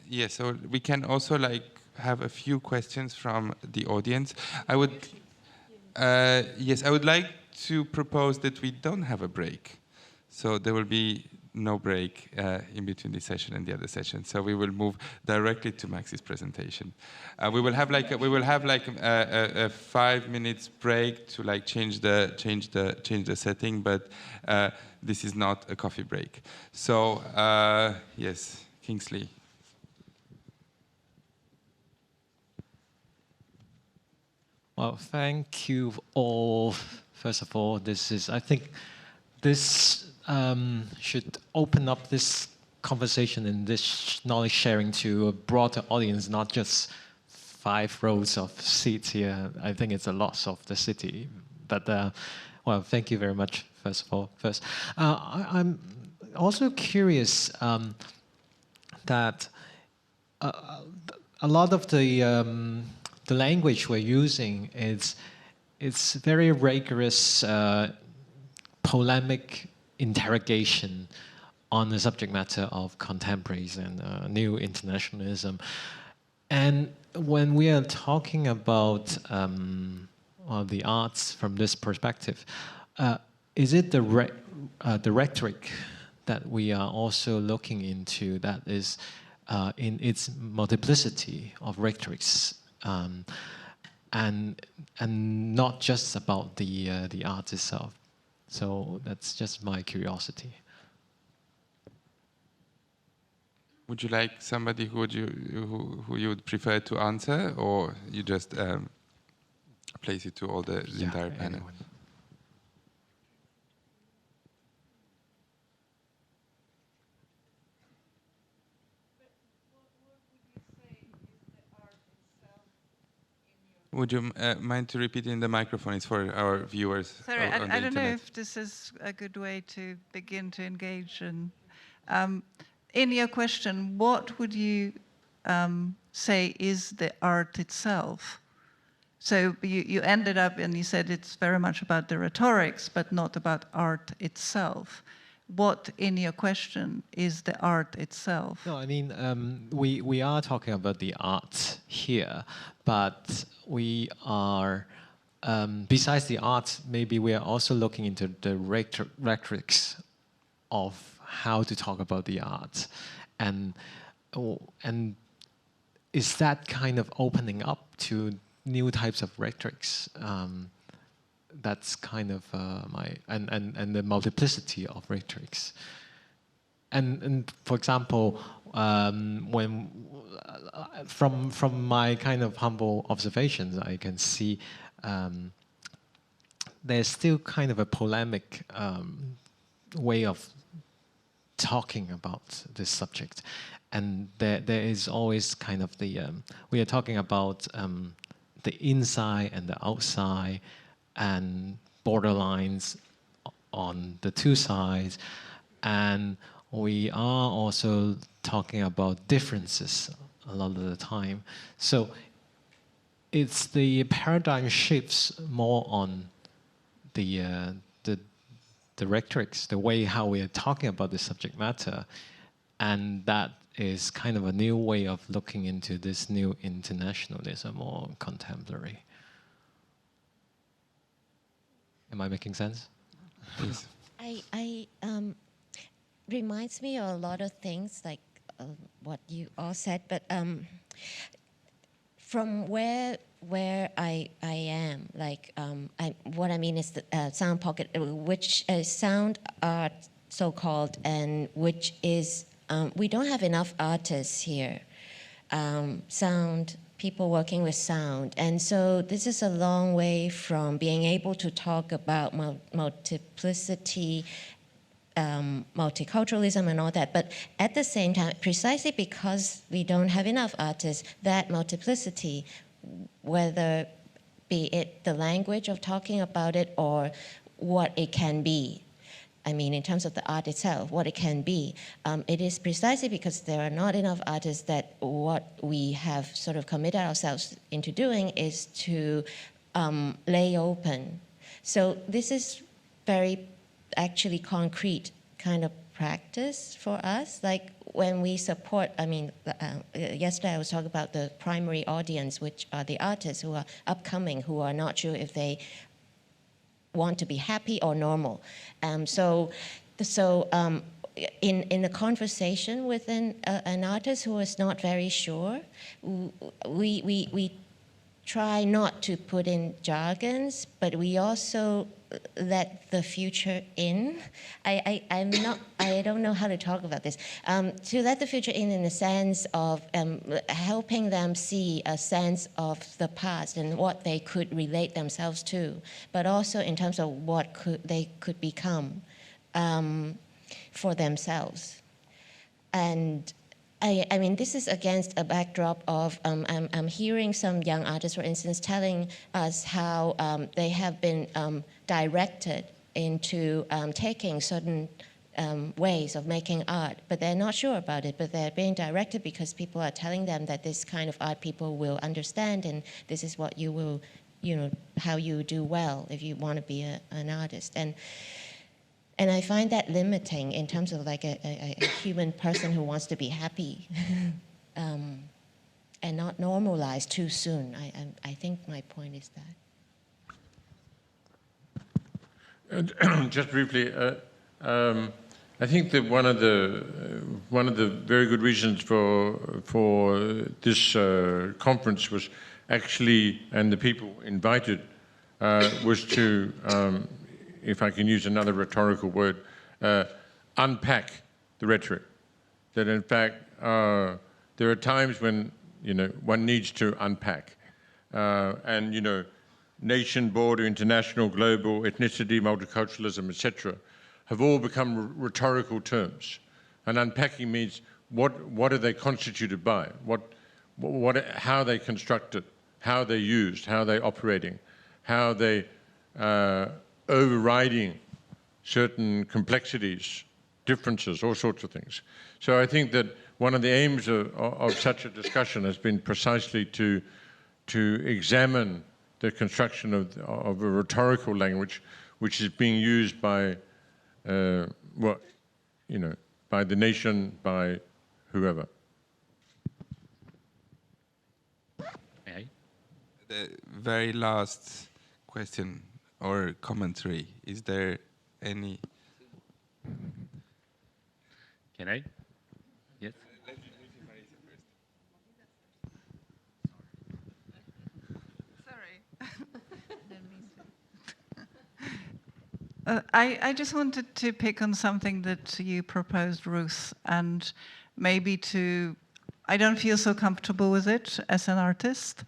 Yes, so we can also like have a few questions from the audience. I would, yes, I would like to propose that we don't have a break. So there will be no break in between this session and the other session. So we will move directly to Max's presentation. We will have like a 5 minutes break to like change the setting, but this is not a coffee break. So yes, Kingsley. Well, thank you all. First of all, I think this should open up this conversation and this knowledge sharing to a broader audience, not just 5 rows of seats here. I think it's a lot of the city. But, well, thank you very much, first of all. I'm also curious that a lot of the language we're using it's very rigorous polemic interrogation on the subject matter of contemporaries and new internationalism. And when we are talking about the arts from this perspective, is it the rhetoric that we are also looking into that is in its multiplicity of rhetorics, and not just about the art itself? So that's just my curiosity. Would you like somebody who you would prefer to answer, or you just place it to all the entire panel? Anyone. Would you mind to repeat in the microphone? It's for our viewers. Sorry, on I the don't know internet. if this is a good way to begin to engage. In your question, what would you say is the art itself? So you ended up and you said it's very much about the rhetorics, but not about art itself. What, in your question, is the art itself? No, I mean, we are talking about the art here, but we are, besides the art, maybe we are also looking into the rhetorics of how to talk about the art. And is that kind of opening up to new types of rhetorics? That's kind of and the multiplicity of rhetorics. And for example, when from my kind of humble observations, I can see there's still kind of a polemic way of talking about this subject. And there is always kind of the, we are talking about the inside and the outside and borderlines on the two sides. And we are also talking about differences a lot of the time. So it's the paradigm shifts more on the rhetorics, the way how we are talking about the subject matter. And that is kind of a new way of looking into this new internationalism or contemporary. Am I making sense? Please. I reminds me of a lot of things like what you all said, but from where I am, like what I mean is the sound pocket, which sound art so-called, and which is we don't have enough artists here, sound people working with sound, and so this is a long way from being able to talk about multiplicity, multiculturalism and all that. But at the same time, precisely because we don't have enough artists, that multiplicity, whether be it the language of talking about it or what it can be, I mean, in terms of the art itself, what it can be, it is precisely because there are not enough artists that what we have sort of committed ourselves into doing is to lay open. So this is very actually concrete kind of practice for us. Like when we support, I mean, yesterday I was talking about the primary audience, which are the artists who are upcoming, who are not sure if they want to be happy or normal. So in a conversation with an artist who is not very sure, we try not to put in jargons, but we also let the future in. I don't know how to talk about this. To let the future in the sense of helping them see a sense of the past and what they could relate themselves to, but also in terms of what they could become for themselves. And I mean, this is against a backdrop of, I'm hearing some young artists, for instance, telling us how they have been directed into taking certain ways of making art, but they're not sure about it, but they're being directed because people are telling them that this kind of art people will understand, and this is what you will, how you do well if you want to be an artist. And I find that limiting in terms of like a human person who wants to be happy and not normalized too soon. I think my point is that. Just briefly, I think that one of the very good reasons for this conference was actually, and the people invited, was to if I can use another rhetorical word, unpack the rhetoric. That in fact, there are times when, one needs to unpack. And, nation, border, international, global, ethnicity, multiculturalism, etc., have all become rhetorical terms. And unpacking means what are they constituted by? How are they constructed? How are they used? How are they operating? How are they overriding certain complexities, differences, all sorts of things. So I think that one of the aims of such a discussion has been precisely to examine the construction of a rhetorical language which is being used by, by the nation, by whoever. The very last question or commentary. Is there any? Can I? Yes. Sorry. I just wanted to pick on something that you proposed, Ruth, and maybe I don't feel so comfortable with it as an artist.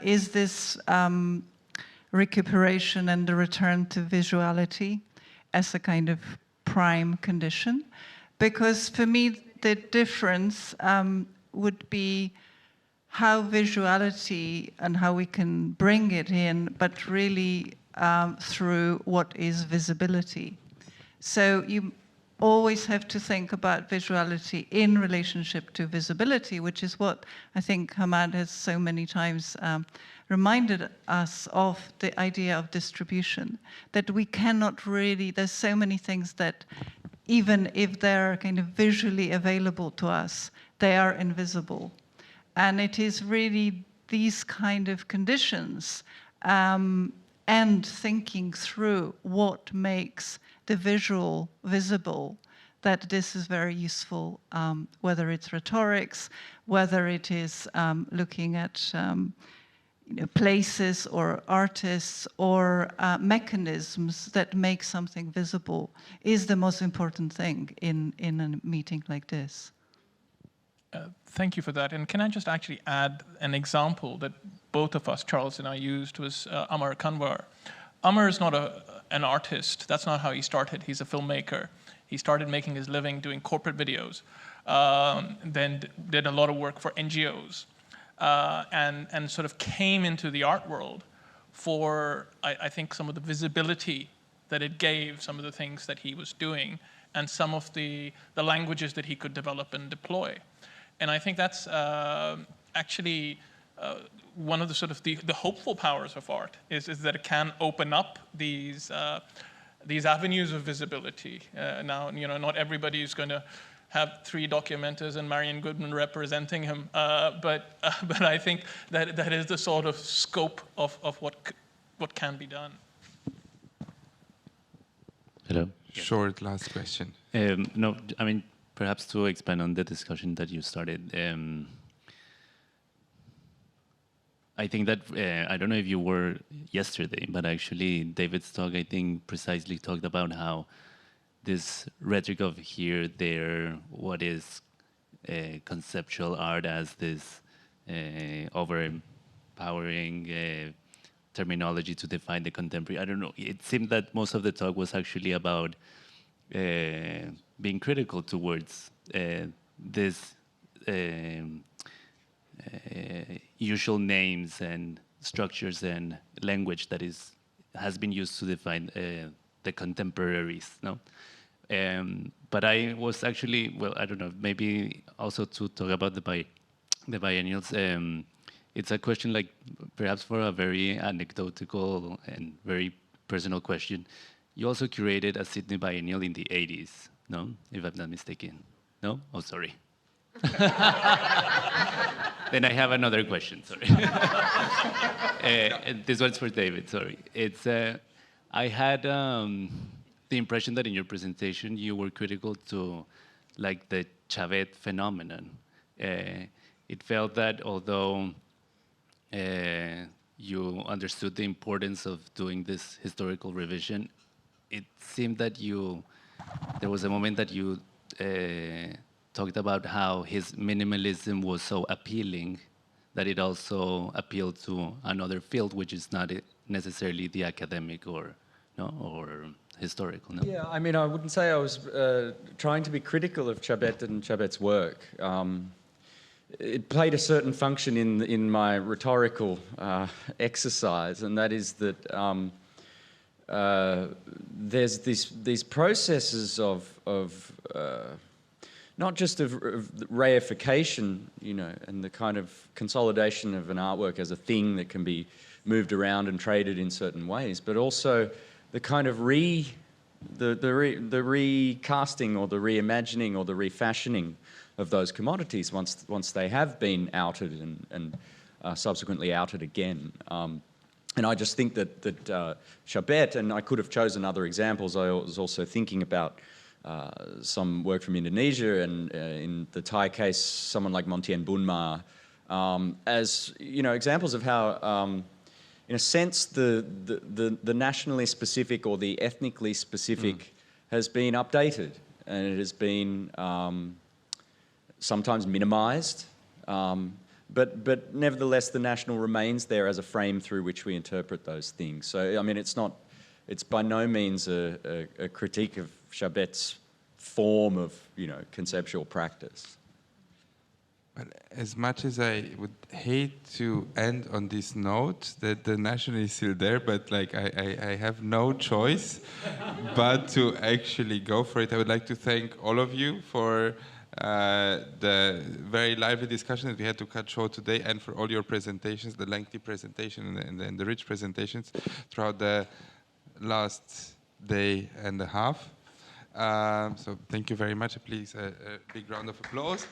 Is this recuperation and the return to visuality as a kind of prime condition. Because for me, the difference would be how visuality and how we can bring it in, but really through what is visibility. So you always have to think about visuality in relationship to visibility, which is what I think Hamad has so many times reminded us of, the idea of distribution, that we cannot really, there's so many things that even if they're kind of visually available to us, they are invisible. And it is really these kind of conditions and thinking through what makes the visual visible, that this is very useful, whether it's rhetorics, whether it is looking at places or artists or mechanisms that make something visible, is the most important thing in a meeting like this. Thank you for that. And can I just actually add an example that both of us, Charles and I, used, was Amar Kanwar. Amar is not an artist. That's not how he started. He's a filmmaker. He started making his living doing corporate videos, then did a lot of work for NGOs, and sort of came into the art world for, I think, some of the visibility that it gave, some of the things that he was doing, and some of the languages that he could develop and deploy. And I think that's actually one of the sort of the hopeful powers of art is that it can open up these avenues of visibility. Now, not everybody is going to have 3 documenters and Marion Goodman representing him, but I think that is the sort of scope of what can be done. Hello. Short last question. No, I mean, perhaps to expand on the discussion that you started. I think that, I don't know if you were yesterday, but actually David's talk, I think, precisely talked about how this rhetoric of here, there, what is conceptual art as this overpowering terminology to define the contemporary. I don't know. It seemed that most of the talk was actually about being critical towards this usual names and structures and language that has been used to define the contemporaries. No, but I was actually, well, I don't know, maybe also to talk about the biennials. It's a question, like, perhaps for a very anecdotal and very personal question. You also curated a Sydney biennial in the 80s, no? If I'm not mistaken. No? Oh, sorry. Then I have another question, sorry. This one's for David, sorry. It's, I had the impression that in your presentation you were critical to, like, the Chabet phenomenon. It felt that although you understood the importance of doing this historical revision, it seemed that there was a moment that you talked about how his minimalism was so appealing that it also appealed to another field, which is not necessarily the academic or historical. No? Yeah, I mean, I wouldn't say I was trying to be critical of Chabet and Chabet's work. It played a certain function in my rhetorical exercise, and that is that there's these processes of not just of reification, and the kind of consolidation of an artwork as a thing that can be moved around and traded in certain ways, but also the kind of the recasting or the reimagining or the refashioning of those commodities once they have been outed and subsequently outed again. And I just think that Chabet, and I could have chosen other examples. I was also thinking about some work from Indonesia, and in the Thai case, someone like Montien Bunma, as examples of how, in a sense, the nationally specific or the ethnically specific has been updated, and it has been sometimes minimized, but nevertheless the national remains there as a frame through which we interpret those things. So I mean, it's it's by no means a critique of Chabet's form of, conceptual practice. But as much as I would hate to end on this note, that the national is still there, but like I have no choice but to actually go for it. I would like to thank all of you for the very lively discussion that we had to cut short today, and for all your presentations, the lengthy presentation and the rich presentations throughout the last day and a half. So thank you very much. Please, a big round of applause.